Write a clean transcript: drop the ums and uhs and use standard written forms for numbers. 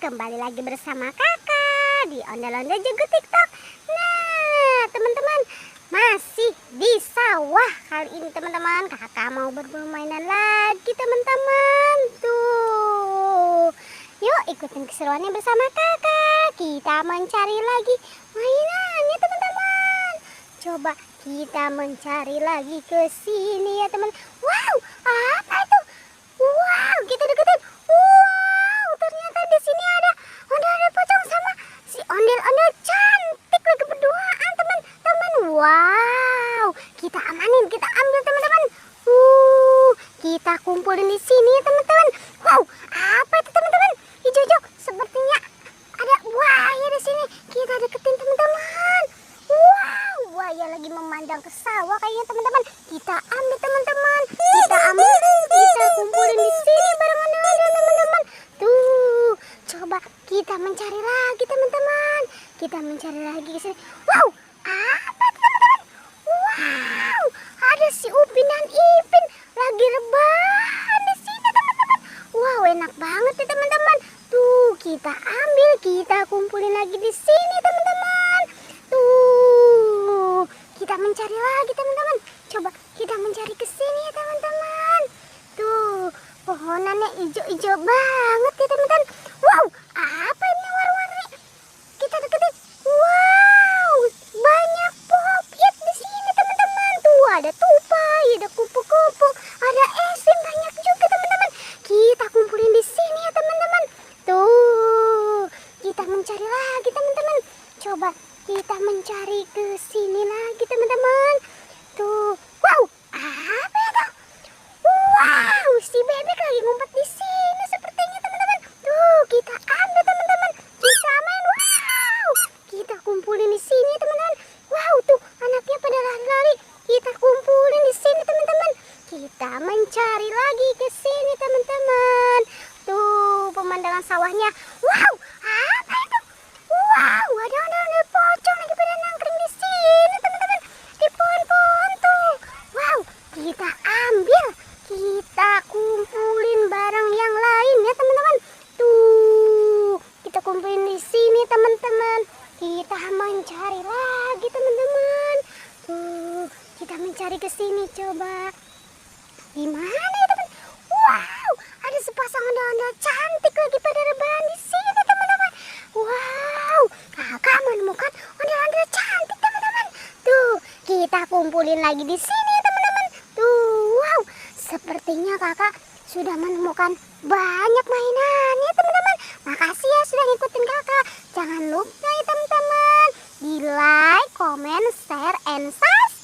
kembali lagi bersama kakak di Ondel-Ondel Jago TikTok. Nah teman-teman, masih di sawah. Kali ini teman-teman, kakak mau berburu mainan lagi teman-teman. Tuh, yuk ikutin keseruannya bersama kakak. Kita mencari lagi mainannya teman-teman. Coba kita mencari lagi ke sini ya teman. Wow, apa itu? Wow, kita deketin. Wow, ternyata di sini ada ondel-ondel pocong sama si ondel-ondel cantik lagi berduaan teman-teman. Wow, kita amanin, kita ambil teman-teman. Kita kumpulin di sini ya teman-teman. Wow, apa itu teman-teman? Hijau-hijau, sepertinya ada buaya di sini. Kita deketin teman-teman. Wow, buaya lagi memandang ke sawah kayaknya teman-teman. Kita ambil teman-teman. Kita ambil, kita kumpulin di sini bareng ondel-ondel teman-teman. Tuh, coba kita mencari lagi teman-teman. Kita mencari lagi ke sini. Wow, apa itu teman-teman? Wow, ada si Upin dan Ipin lagi rebahan di sini teman-teman. Wow, enak banget ya teman-teman. Tuh, kita ambil, kita kumpulin lagi di sini teman-teman. Tuh, kita mencari lagi teman-teman. Coba kita mencari ke sini ya teman-teman. Tuh, pohonannya hijau-hijau banget ya teman-teman. Wow, apa ini warna-warni? Kita deketin. Wow, banyak popit di sini teman-teman. Tuh, ada tupai, ada kupu-kupu, ada esin, banyak juga teman-teman. Kita kumpulin di sini ya teman-teman. Tuh, kita mencari lagi teman-teman. Coba kita mencari ke sini lagi teman-teman. Tuh, wow, apa itu? Wow, si bebek lagi ngumpet di sini sepertinya teman-teman. Tuh, kita ambil teman-teman. Kita main. Wow, kita kumpulin di sini teman-teman. Wow, tuh anaknya pada lari-lari. Kita kumpulin di sini teman-teman. Kita mencari lagi ke sini teman-teman. Tuh, pemandangan sawahnya. Wow, apa itu? Wow, ada ondel-ondel pocong lagi pada nangkring di sini teman-teman. Di pohon-pohon tuh. Wow, kita ambil, kita kumpulin barang yang lain ya teman-teman. Tuh, kita kumpulin di sini teman-teman. Kita mencari lagi teman-teman. Tuh, kita mencari ke sini coba. Di mana ya teman? Wow, ada sepasang ondel-ondel cantik lagi pada rebahan di sini teman-teman. Wow, kakak menemukan ondel-ondel cantik teman-teman. Tuh, kita kumpulin lagi di sini teman-teman. Tuh, wow, sepertinya kakak sudah menemukan banyak mainannya teman-teman. Makasih ya sudah ngikutin kakak. Jangan lupa ya teman-teman, di like, comment, share, and subscribe.